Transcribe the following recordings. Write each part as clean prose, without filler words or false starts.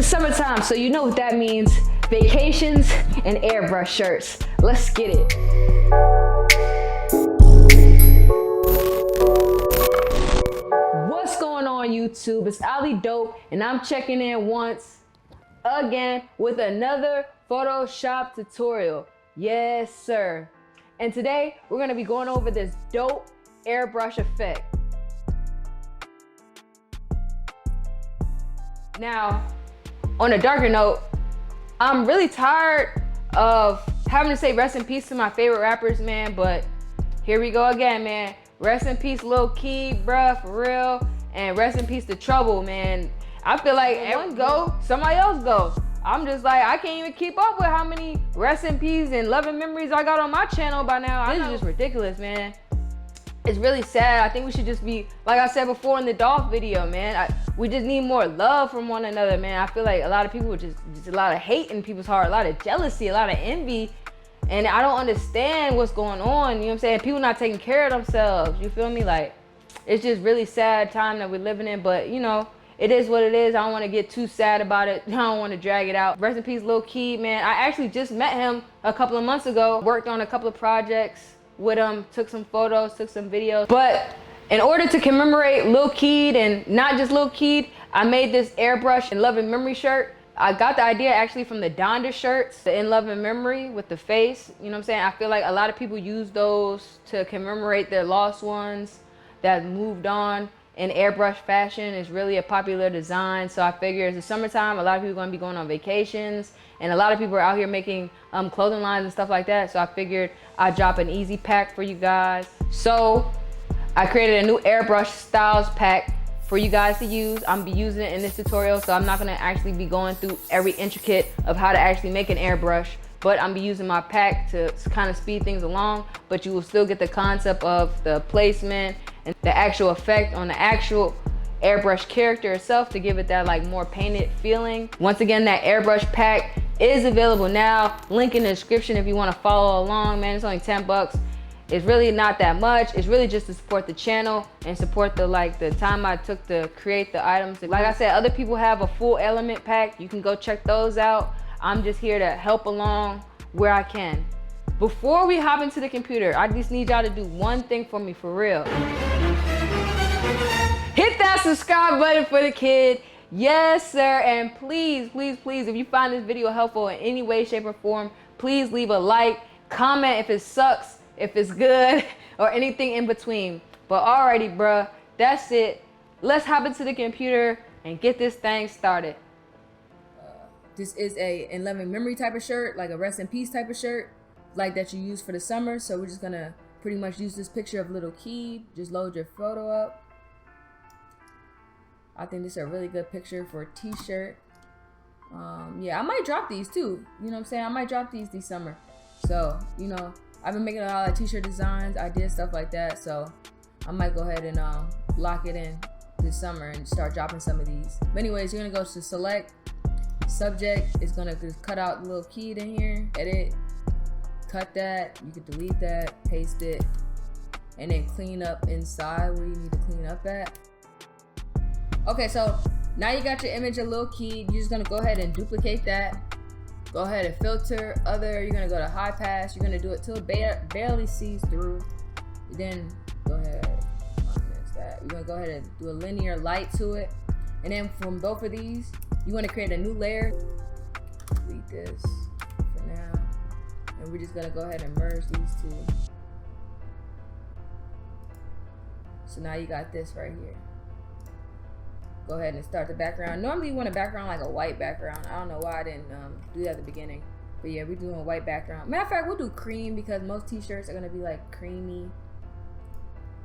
It's summertime, so you know what that means. Vacations and airbrush shirts. Let's get it. What's going on, YouTube? It's Ali Dope, and I'm checking in once again with another Photoshop tutorial. Yes, sir. And today, we're gonna be going over this dope airbrush effect. Now, on a darker note, I'm really tired of having to say rest in peace to my favorite rappers, man, but here we go again, man. Rest in peace, Lil Keed, bruh, for real. And rest in peace to Trouble, man. I feel like everyone go, somebody else go. I'm just like, I can't even keep up with how many rest in peace and loving memories I got on my channel by now. This is just ridiculous, man. It's really sad. I think we should just be, like I said before in the Dolph video, man, we just need more love from one another, man. I feel like a lot of people just a lot of hate in people's heart, a lot of jealousy, a lot of envy. And I don't understand what's going on, you know what I'm saying? People not taking care of themselves, you feel me? Like, it's just really sad time that we're living in, but you know, it is what it is. I don't want to get too sad about it. I don't want to drag it out. Rest in peace, Lil Keed, man. I actually just met him a couple of months ago, worked on a couple of projects with him, took some photos, took some videos. But in order to commemorate Lil Keed, and not just Lil Keed, I made this airbrush in love and memory shirt. I got the idea actually from the Donda shirts, the In Love and Memory with the face. You know what I'm saying? I feel like a lot of people use those to commemorate their lost ones that moved on in airbrush fashion. Is really a popular design. So I figure it's the summertime, a lot of people are gonna be going on vacations, and a lot of people are out here making clothing lines and stuff like that. So I figured I'd drop an easy pack for you guys. So I created a new airbrush styles pack for you guys to use. I'm gonna be using it in this tutorial, so I'm not gonna actually be going through every intricate of how to actually make an airbrush, but I'm gonna be using my pack to kind of speed things along, but you will still get the concept of the placement and the actual effect on the actual airbrush character itself to give it that like more painted feeling. Once again, that airbrush pack is available now. Link in the description if you want to follow along, man. It's only 10 bucks. It's really not that much. It's really just to support the channel and support the time I took to create the items. Like I said, other people have a full element pack. You can go check those out. I'm just here to help along where I can. Before we hop into the computer, I just need y'all to do one thing for me, for real. Hit that subscribe button for the kid. Yes, sir. And please, please, please, if you find this video helpful in any way, shape, or form, please leave a like, comment if it sucks, if it's good, or anything in between. But alrighty, bruh, that's it. Let's hop into the computer and get this thing started. This is a In Love and Memory type of shirt, like a rest in peace type of shirt, like that you use for the summer. So we're just gonna pretty much use this picture of Lil Keed. Just load your photo up. I think this is a really good picture for a t-shirt. Yeah, I might drop these too. You know what I'm saying? I might drop these summer. So, you know, I've been making a lot of t-shirt designs, ideas, stuff like that. So I might go ahead and lock it in this summer and start dropping some of these. But anyways, you're gonna go to select, subject. It's gonna just cut out Lil Keed in here, edit, cut that. You can delete that, paste it, and then clean up inside where you need to clean up at. Okay, so now you got your image of Lil Keed. You're just gonna go ahead and duplicate that. Go ahead and filter, other. You're gonna go to high pass. You're gonna do it till it barely sees through. Then go ahead, you're gonna go ahead and do a linear light to it. And then from both of these, you wanna create a new layer. Delete this for now. And we're just gonna go ahead and merge these two. So now you got this right here. Go ahead and start the background. Normally you want a background like a white background. I don't know why I didn't do that at the beginning. But yeah, we're doing a white background. Matter of fact, we'll do cream because most t-shirts are gonna be like creamy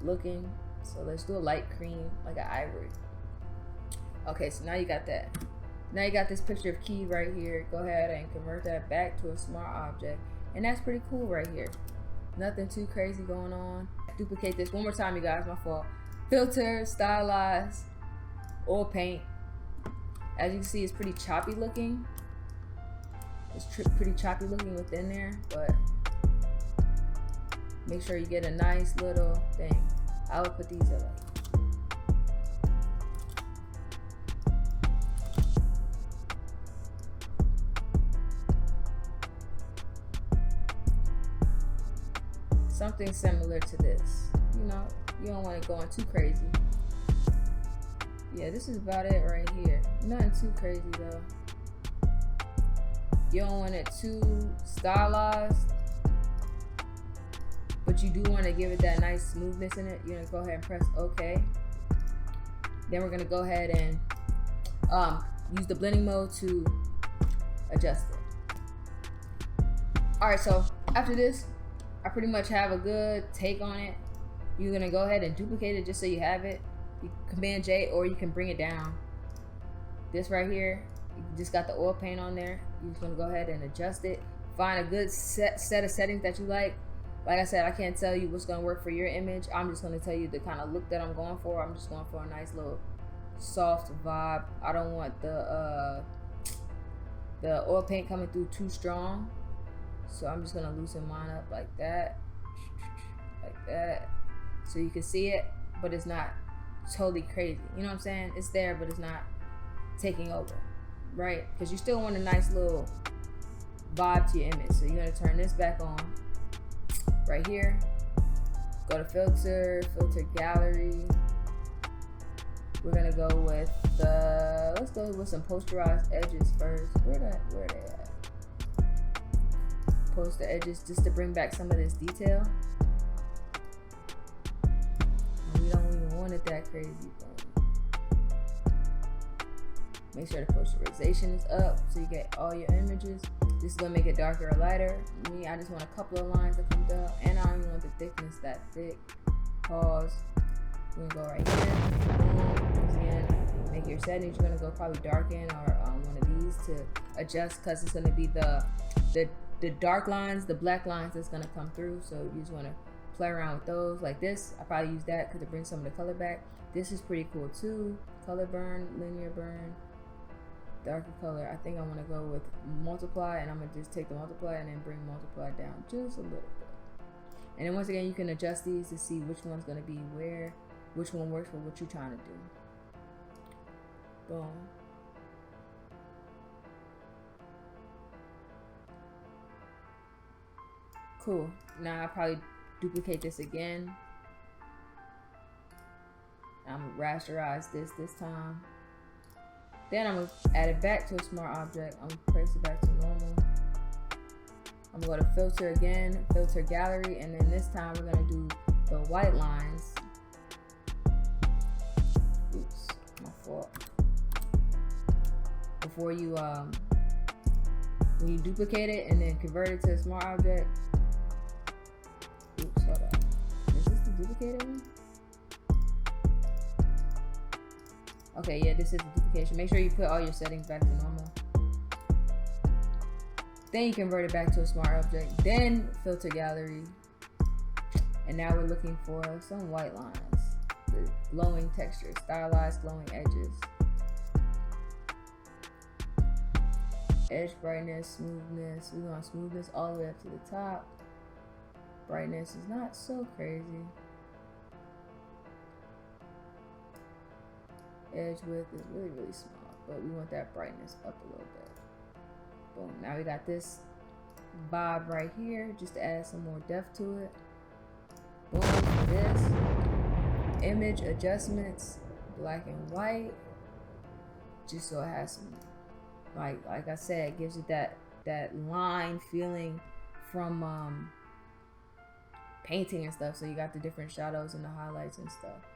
looking. So let's do a light cream, like an ivory. Okay, so now you got that. Now you got this picture of Keed right here. Go ahead and convert that back to a smart object. And that's pretty cool right here. Nothing too crazy going on. Duplicate this one more time, you guys, my fault. Filter, stylize, oil paint. As you can see, it's pretty choppy looking. It's pretty choppy looking within there, but make sure you get a nice little thing. I would put these at like something similar to this. You know, you don't want it going too crazy. Yeah, this is about it right here. Nothing too crazy though. You don't want it too stylized, but you do want to give it that nice smoothness in it. You're gonna go ahead and press OK. Then we're gonna go ahead and use the blending mode to adjust it. Alright, so after this, I pretty much have a good take on it. You're gonna go ahead and duplicate it just so you have it. You can Command J, or you can bring it down. This right here, you just got the oil paint on there. You're just gonna go ahead and adjust it. Find a good set of settings that you like. Like I said, I can't tell you what's gonna work for your image. I'm just gonna tell you the kind of look that I'm going for. I'm just going for a nice little soft vibe. I don't want the oil paint coming through too strong. So I'm just gonna loosen mine up like that. Like that. So you can see it, but it's not totally crazy. You know what I'm saying? It's there, but it's not taking over, right? Because you still want a nice little vibe to your image. So you're gonna turn this back on right here. Go to filter gallery. We're gonna go with let's go with some posterized edges first. Where they at? Poster edges, just to bring back some of this detail. We don't even want it that crazy, but make sure the posterization is up so you get all your images. This is gonna make it darker or lighter. Me, I just want a couple of lines to come down, and I don't even want the thickness that thick. Pause. We're gonna go right here. Again, make your settings. You're gonna go probably darken or one of these to adjust, because it's gonna be the dark lines, the black lines that's gonna come through. So you just wanna play around with those. Like this, I probably use that because it brings some of the color back. This is pretty cool too. Color burn, linear burn, darker color. I think I want to go with multiply, and I'm gonna just take the multiply and then bring multiply down just a little bit. And then once again, you can adjust these to see which one's gonna be where, which one works for what you're trying to do. Boom. Cool. Now I probably duplicate this again. I'm gonna rasterize this time. Then I'm gonna add it back to a smart object. I'm gonna place it back to normal. I'm gonna go to filter again, filter gallery, and then this time we're gonna do the white lines. Oops, my fault. Before you when you duplicate it and then convert it to a smart object. Oops, hold on. Is this the duplicated one? Okay, yeah, this is the duplication. Make sure you put all your settings back to normal. Then you convert it back to a smart object. Then filter gallery. And now we're looking for some white lines. The glowing texture, stylized glowing edges. Edge brightness, smoothness. We want smoothness all the way up to the top. Brightness is not so crazy. Edge width is really, really small, but we want that brightness up a little bit. Boom. Now we got this vibe right here, just to add some more depth to it. Boom. For this, image adjustments, black and white, just so it has some, like I said, it gives it that line feeling from painting and stuff. So you got the different shadows and the highlights and stuff.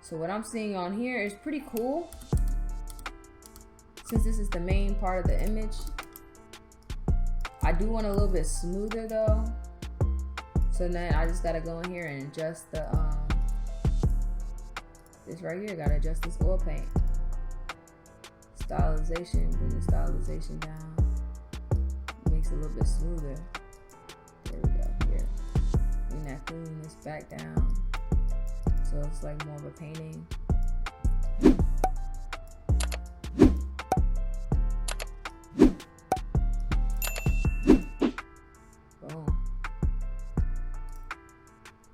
So what I'm seeing on here is pretty cool. Since this is the main part of the image, I do want a little bit smoother though. So then I just gotta go in here and adjust the this right here. Gotta adjust this oil paint. Stylization, bring the stylization down. Makes it a little bit smoother. There we go. Here, bring that cleanness back down. So it's like more of a painting. Boom.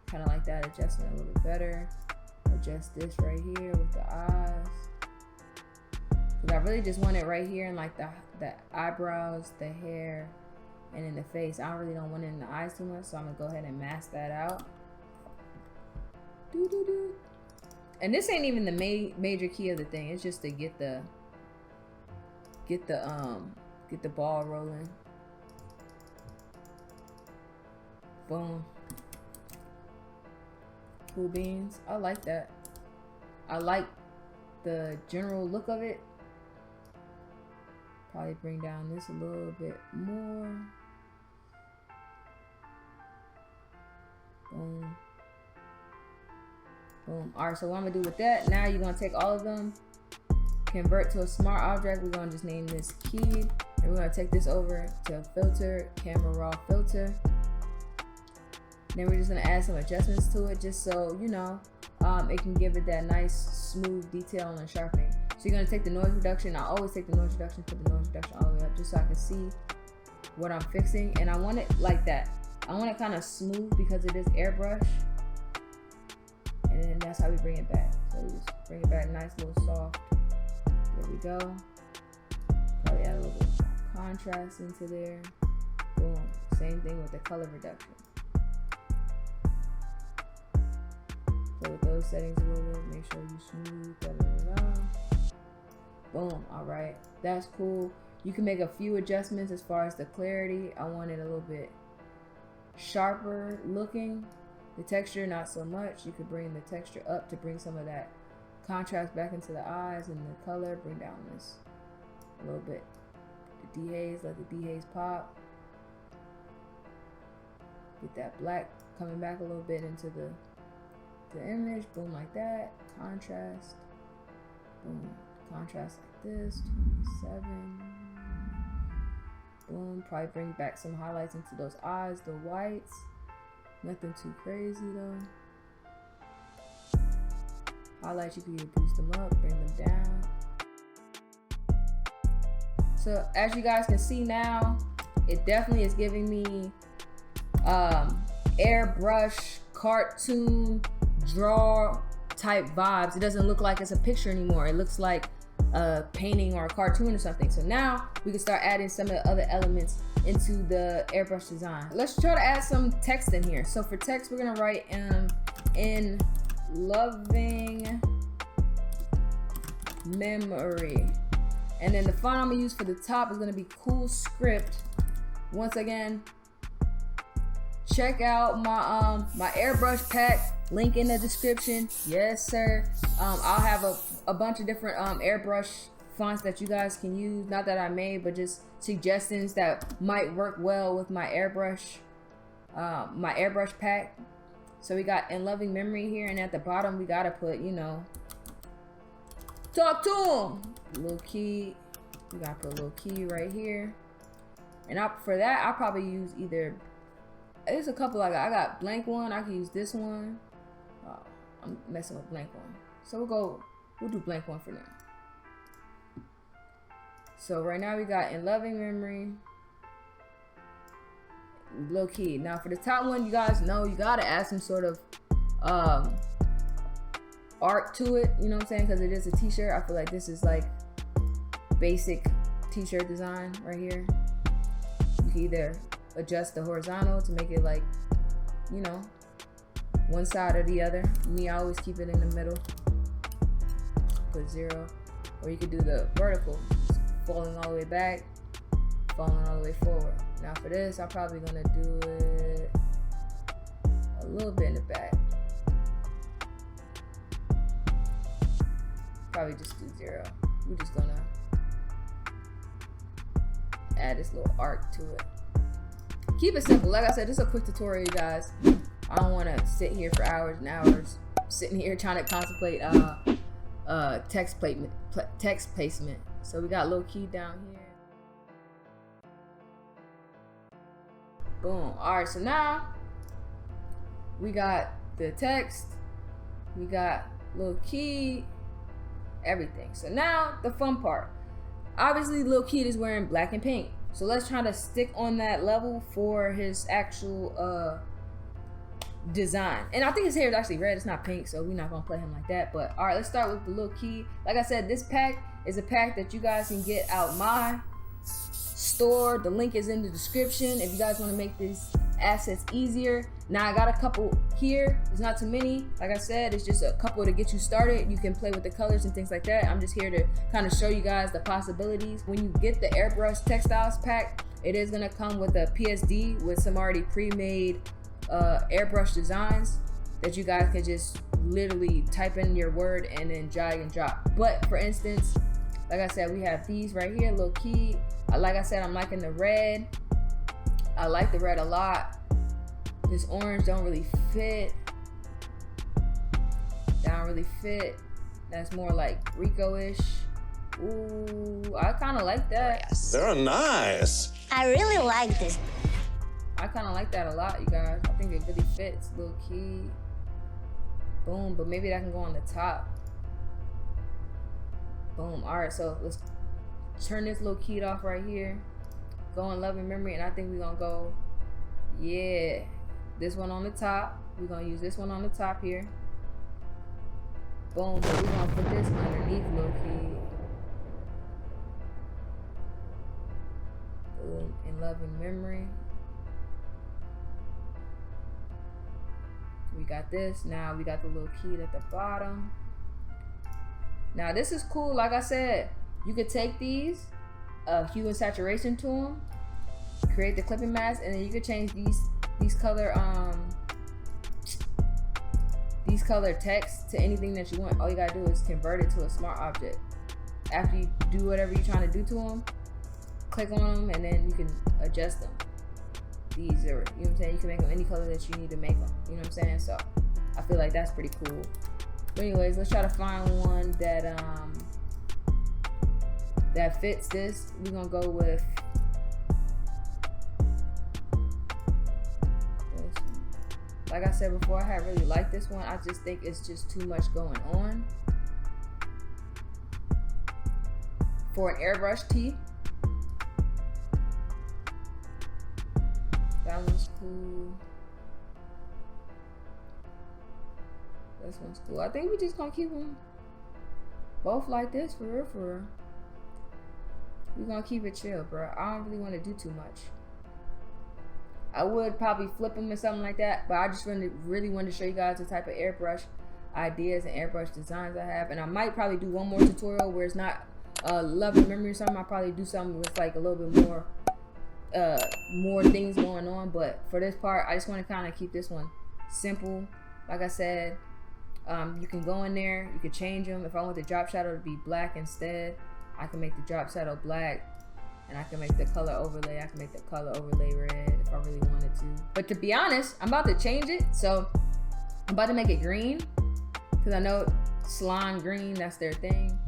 Kind of like that adjustment a little bit better. Adjust this right here with the eyes. Because I really just want it right here in like the eyebrows, the hair, and in the face. I really don't want it in the eyes too much, so I'm gonna go ahead and mask that out. And this ain't even the major key of the thing. It's just to get the ball rolling. Boom. Cool beans. I like that. I like the general look of it. Probably bring down this a little bit more. Boom. Boom. Alright, so what I'm gonna do with that, now you're gonna take all of them, convert to a smart object. We're gonna just name this Keed, and we're gonna take this over to filter, camera raw filter. Then we're just gonna add some adjustments to it, just so you know, it can give it that nice smooth detail and sharpening. So you're gonna take the noise reduction. I always take the noise reduction, put the noise reduction all the way up, just so I can see what I'm fixing. And I want it like that. I want it kind of smooth because it is airbrush. And then that's how we bring it back. So we just bring it back nice, little soft. There we go. Probably add a little bit of contrast into there. Boom. Same thing with the color reduction. Play with those settings a little bit. Make sure you smooth that. Boom. Alright. That's cool. You can make a few adjustments as far as the clarity. I want it a little bit sharper looking. The texture, not so much. You could bring the texture up to bring some of that contrast back into the eyes, and the color, bring down this a little bit. The dehaze, let the dehaze pop. Get that black coming back a little bit into the image. Boom, like that. Contrast. Boom. Contrast like this. 27. Boom. Probably bring back some highlights into those eyes, the whites. Nothing too crazy though. Highlights, you can either boost them up, bring them down. So as you guys can see now, it definitely is giving me airbrush, cartoon, draw type vibes. It doesn't look like it's a picture anymore. It looks like a painting or a cartoon or something. So now we can start adding some of the other elements into the airbrush design. Let's try to add some text in here. So for text, we're gonna write in loving memory. And then the font I'm gonna use for the top is gonna be Cool Script. Once again, check out my airbrush pack, link in the description. Yes sir. I'll have a bunch of different airbrush fonts that you guys can use, not that I made, but just suggestions that might work well with my airbrush pack. So we got In Loving Memory here, and at the bottom we gotta put, you know, talk to him, Lil Keed. We gotta put Lil Keed right here. And for that I'll probably use either, there's a couple I got blank one. I can use this one. I'm messing with blank one, so we'll do blank one for now. So right now we got In Loving Memory, Lil Keed. Now for the top one, you guys know you gotta add some sort of art to it, you know what I'm saying, because it is a t-shirt. I feel like this is like basic t-shirt design right here. You can either adjust the horizontal to make it like, you know, one side or the other. Me, I always keep it in the middle, put 0. Or you could do the vertical, falling all the way back, falling all the way forward. Now for this, I'm probably gonna do it a little bit in the back. Probably just do 0. We're just gonna add this little arc to it. Keep it simple. Like I said, this is a quick tutorial, you guys. I don't want to sit here for hours and hours sitting here trying to contemplate text placement. So we got Lil Keed down here. Boom. All right, so now we got the text, we got Lil Keed, everything. So now the fun part. Obviously Lil Keed is wearing black and pink, so let's try to stick on that level for his actual design. And I think his hair is actually red, it's not pink, so we're not gonna play him like that. But all right, let's start with the Lil Keed. Like I said, this pack is a pack that you guys can get out my store. The link is in the description if you guys want to make these assets easier. Now I got a couple here. It's not too many. Like I said, it's just a couple to get you started. You can play with the colors and things like that. I'm just here to kind of show you guys the possibilities. When you get the Airbrush Textiles pack, it is gonna come with a PSD with some already pre-made airbrush designs that you guys can just literally type in your word and then drag and drop. But for instance, like I said, we have these right here, Lil Keed. Like I said, I'm liking the red. I like the red a lot. This orange don't really fit. Don't really fit. That's more like Rico-ish. Ooh, I kind of like that. They're nice. I really like this. I kind of like that a lot, you guys. I think it really fits. Lil Keed. Boom, but maybe that can go on the top. Boom. All right, so let's turn this Lil Keed off right here. Go in Love and Memory, and I think we're gonna go, yeah, this one on the top. We're gonna use this one on the top here. Boom, but we're gonna put this underneath Lil Keed. Boom, in Love and Memory. We got this. Now we got the Lil Keed at the bottom. Now this is cool. Like I said, you could take these, hue and saturation to them, create the clipping mask, and then you could change these color text to anything that you want. All you gotta do is convert it to a smart object. After you do whatever you're trying to do to them, click on them, and then you can adjust them. These are, you know what I'm saying? You can make them any color that you need to make them. You know what I'm saying? So I feel like that's pretty cool. But anyways, let's try to find one that that fits this. We're gonna go with this one. Like I said before, I had really liked this one. I just think it's just too much going on for an airbrush tee. That one's cool. This one's cool. I think we just gonna keep them both like this, for real, for real. We're gonna keep it chill, bro. I don't really want to do too much. I would probably flip them or something like that, but I just really wanted to show you guys the type of airbrush ideas and airbrush designs I have. And I might probably do one more tutorial where it's not Love and Memory or something. I'll probably do something with like a little bit more things going on. But for this part, I just want to kind of keep this one simple. Like I said, you can go in there, you can change them. If I want the drop shadow to be black instead, I can make the drop shadow black, and I can make the color overlay. I can make the color overlay red if I really wanted to. But to be honest, I'm about to change it. So I'm about to make it green, because I know salon green, that's their thing.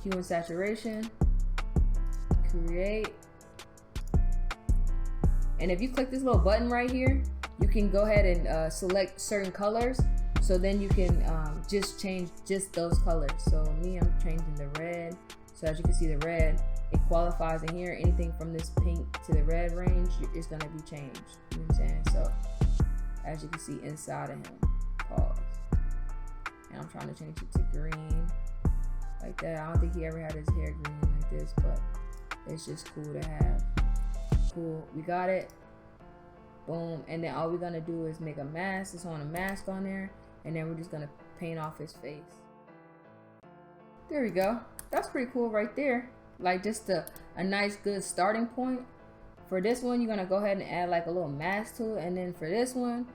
Hue and saturation, create. And if you click this little button right here, you can go ahead and select certain colors. So then you can just change just those colors. So me, I'm changing the red. So as you can see, the red, it qualifies in here. Anything from this pink to the red range is gonna be changed. You know what I'm saying? So as you can see inside of him, pause. And I'm trying to change it to green, like that. I don't think he ever had his hair green like this, but it's just cool to have. Cool, we got it. Boom. And then all we're gonna do is make a mask. It's on a mask on there. And then we're just gonna paint off his face. There we go. That's pretty cool right there. Like just a nice good starting point. For this one, you're gonna go ahead and add like a little mask to it. And then for this one,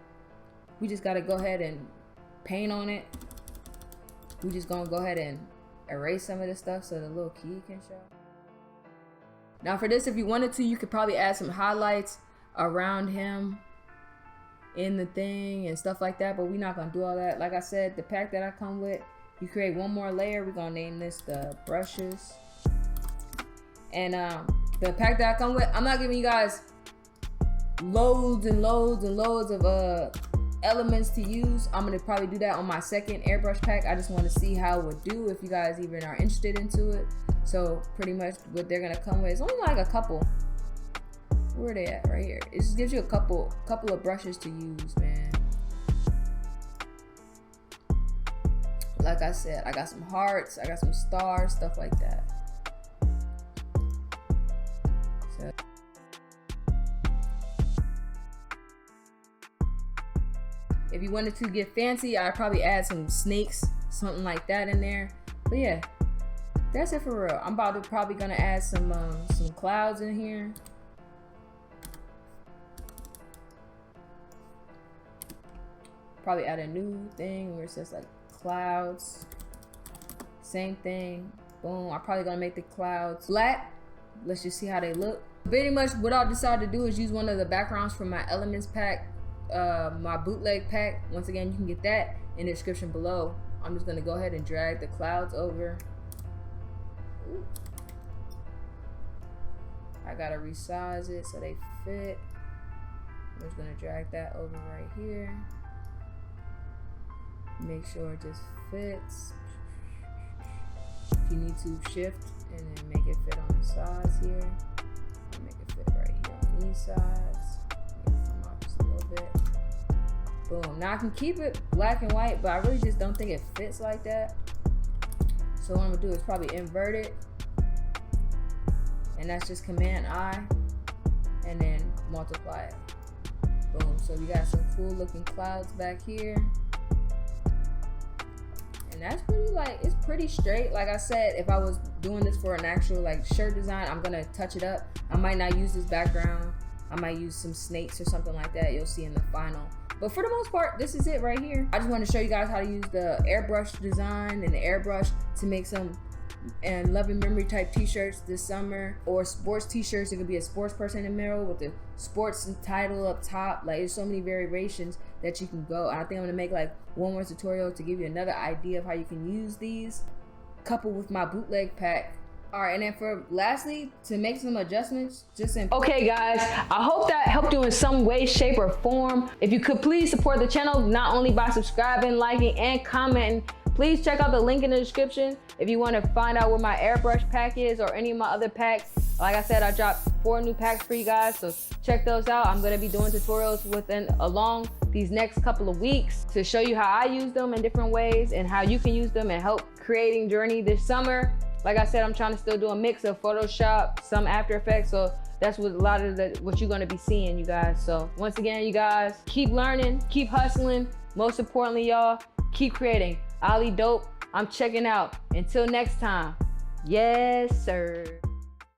we just gotta go ahead and paint on it. We just gonna go ahead and erase some of this stuff so the Lil Keed can show. Now for this, if you wanted to, you could probably add some highlights around him in the thing and stuff like that, but we're not gonna do all that. Like I said, the pack that I come with, you create one more layer. We're gonna name this the brushes. And the pack that I come with, I'm not giving you guys loads and loads and loads of elements to use. I'm gonna probably do that on my second airbrush pack. I just want to see how it would do, if you guys even are interested into it. So pretty much what they're gonna come with is only like a couple. Where are they at? Right here. It just gives you a couple of brushes to use, man. Like I said, I got some hearts, I got some stars, stuff like that. If you wanted to get fancy, I'd probably add some snakes, something like that in there. But yeah, that's it for real. I'm about to probably gonna add some clouds in here. Probably add a new thing where it says like clouds. Same thing. Boom. I'm probably gonna make the clouds black. Let's just see how they look. Pretty much what I'll decide to do is use one of the backgrounds from my Elements pack, my bootleg pack. Once again, you can get that in the description below. I'm just gonna go ahead and drag the clouds over. Ooh. I gotta resize it so they fit. I'm just gonna drag that over right here. Make sure it just fits. If you need to, shift and then make it fit on the sides here. Make it fit right here on these sides. Make it come out just a little bit. Boom. Now I can keep it black and white, but I really just don't think it fits like that. So what I'm gonna do is probably invert it. And that's just Command I and then multiply it. Boom. So we got some cool looking clouds back here. And that's pretty, like, it's pretty straight. Like I said, if I was doing this for an actual like shirt design, I'm gonna touch it up. I might not use this background. I might use some snakes or something like that. You'll see in the final. But for the most part, this is it right here. I just want to show you guys how to use the airbrush design and the airbrush to make some and love and memory type t-shirts this summer, or sports t-shirts. It could be a sports person in the middle with the sports title up top. Like, there's so many variations that you can go. I think I'm gonna make like one more tutorial to give you another idea of how you can use these coupled with my bootleg pack. All right, and then for lastly, to make some adjustments, just in. Okay guys, I hope that helped you in some way, shape, or form. If you could please support the channel, not only by subscribing, liking, and commenting, please check out the link in the description if you want to find out where my airbrush pack is or any of my other packs. Like I said, I dropped 4 new packs for you guys, so check those out. I'm gonna be doing tutorials along these next couple of weeks to show you how I use them in different ways and how you can use them and help creating journey this summer. Like I said, I'm trying to still do a mix of Photoshop, some After Effects, so that's what a lot of what you're gonna be seeing, you guys. So once again, you guys, keep learning, keep hustling. Most importantly, y'all, keep creating. Ali Dope, I'm checking out. Until next time, yes sir.